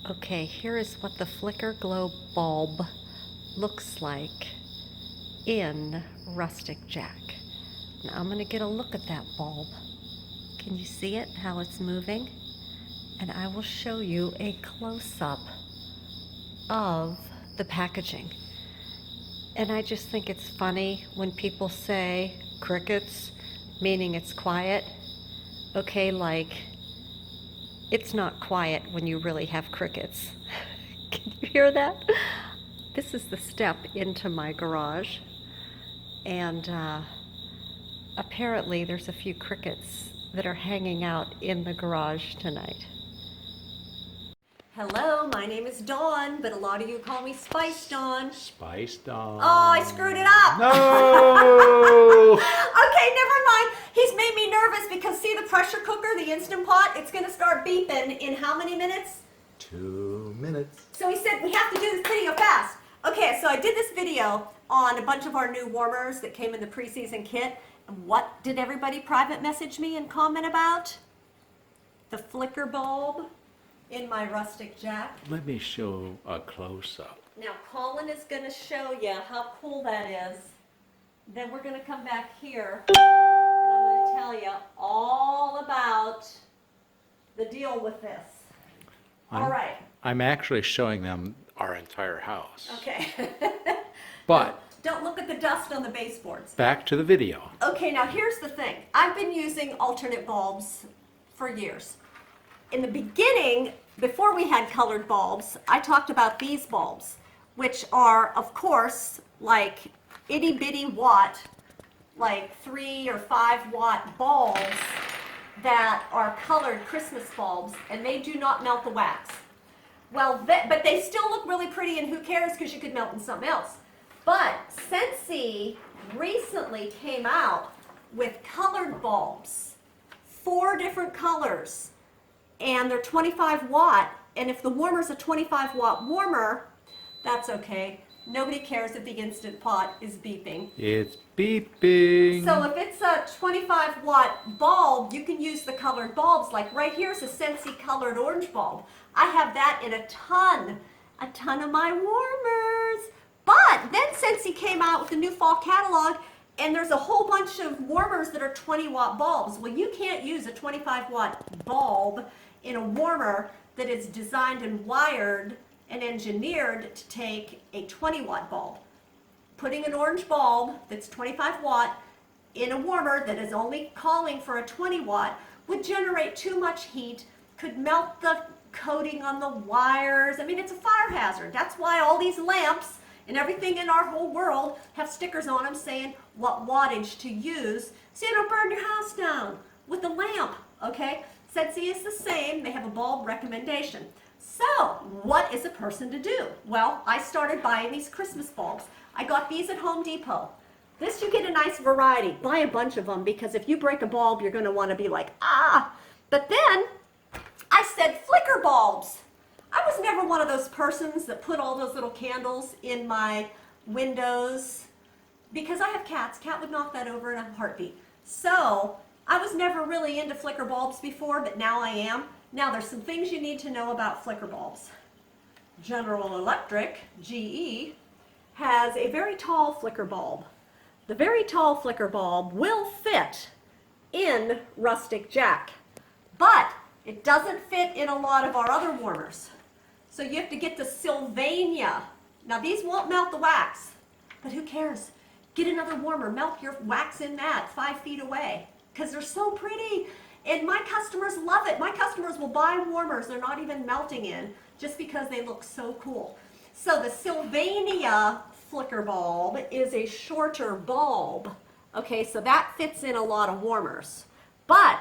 Okay, here is what the flicker glow bulb looks like in Rustic Jack. Now I'm going to get a look at that bulb. Can you see it, how it's moving? And I will show you a close-up of the packaging. And I just think it's funny when people say crickets, meaning it's quiet. Okay, like, it's not quiet when you really have crickets. Can you hear that? This is the step into my garage, and apparently there's a few crickets that are hanging out in the garage tonight. Hello, my name is Dawn, but a lot of you call me Spice Dawn. Spice Dawn. Oh, I screwed it up. No! Okay, never mind. He's made me nervous because see the pressure cooker, the Instant Pot, it's going to start beeping in how many minutes? 2 minutes. So he said we have to do this video fast. Okay, so I did this video on a bunch of our new warmers that came in the preseason kit. And what did everybody private message me and comment about? The flicker bulb in my Rustic Jack. Let me show a close-up. Now Colin is going to show you how cool that is. Then we're going to come back here and I'm going to tell you all about the deal with this. All right. I'm actually showing them our entire house. Okay. But Don't look at the dust on the baseboards. back to the video. Okay, now here's the thing. I've been using alternate bulbs for years. In the beginning, before we had colored bulbs, I talked about these bulbs, which are, of course, like itty bitty watt, like 3 or 5 watt bulbs that are colored Christmas bulbs, and they do not melt the wax. Well, but they still look really pretty, and who cares because you could melt in something else. But Scentsy recently came out with colored bulbs, 4 different colors, and they're 25 watt, and if the warmer's a 25 watt warmer, that's okay. Nobody cares if the Instant Pot is beeping. It's beeping. So if it's a 25 watt bulb, you can use the colored bulbs. Like right here's a Scentsy colored orange bulb. I have that in a ton of my warmers. But then Scentsy came out with the new fall catalog, and there's a whole bunch of warmers that are 20 watt bulbs. Well, you can't use a 25 watt bulb in a warmer that is designed and wired and engineered to take a 20 watt bulb. Putting an orange bulb that's 25 watt in a warmer that is only calling for a 20 watt would generate too much heat, could melt the coating on the wires. I mean, it's a fire hazard. That's why all these lamps and everything in our whole world have stickers on them saying what wattage to use so you don't burn your house down with a lamp, okay? Scentsy is the same. They have a bulb recommendation. So, what is a person to do? Well, I started buying these Christmas bulbs. I got these at Home Depot. This you get a nice variety. Buy a bunch of them because if you break a bulb, you're going to want to be like, ah. But then I said flicker bulbs. I was never one of those persons that put all those little candles in my windows because I have cats. Cat would knock that over in a heartbeat. So I was never really into flicker bulbs before, but now I am. Now there's some things you need to know about flicker bulbs. General Electric, GE, has a very tall flicker bulb. The very tall flicker bulb will fit in Rustic Jack, but it doesn't fit in a lot of our other warmers. So you have to get the Sylvania. Now these won't melt the wax, but who cares? Get another warmer, melt your wax in that 5 feet away because they're so pretty. And my customers love it. My customers will buy warmers they're not even melting in just because they look so cool. So the Sylvania flicker bulb is a shorter bulb. Okay, so that fits in a lot of warmers, but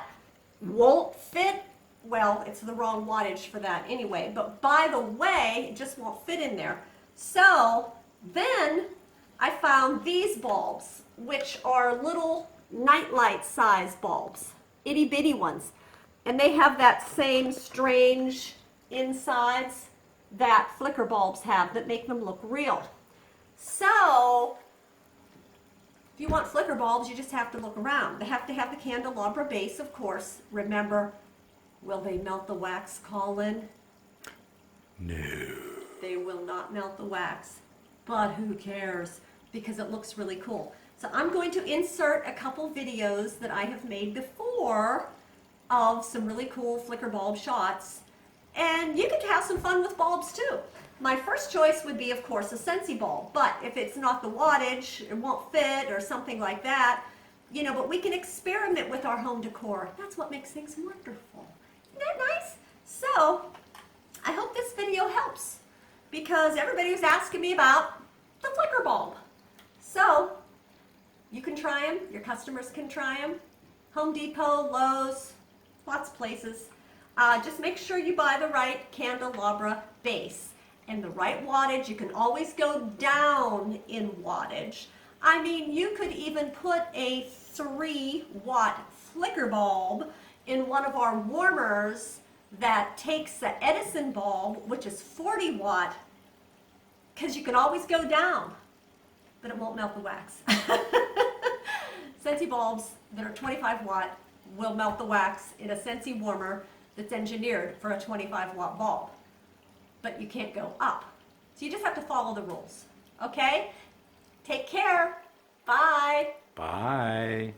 won't fit, well, it's the wrong wattage for that anyway, but by the way, it just won't fit in there. So then I found these bulbs, which are little nightlight size bulbs, itty bitty ones. And they have that same strange insides that flicker bulbs have that make them look real. So if you want flicker bulbs, you just have to look around. They have to have the candelabra base, of course. Remember, will they melt the wax, Colin? No. They will not melt the wax, but who cares? Because it looks really cool. So I'm going to insert a couple videos that I have made before of some really cool flicker bulb shots. And you can have some fun with bulbs too. My first choice would be, of course, a Scentsy bulb, but if it's not the wattage, it won't fit or something like that, you know, but we can experiment with our home decor. That's what makes things wonderful. Isn't that nice? So, I hope this video helps because everybody was asking me about the flicker bulb. So, you can try them, your customers can try them. Home Depot, Lowe's, lots of places. Just make sure you buy the right candelabra base and the right wattage. You can always go down in wattage. I mean, you could even put a 3-watt flicker bulb in one of our warmers that takes the Edison bulb, which is 40-watt, because you can always go down, but it won't melt the wax. Scentsy bulbs that are 25-watt will melt the wax in a Scentsy warmer that's engineered for a 25-watt bulb. But you can't go up. So you just have to follow the rules. Okay? Take care. Bye. Bye.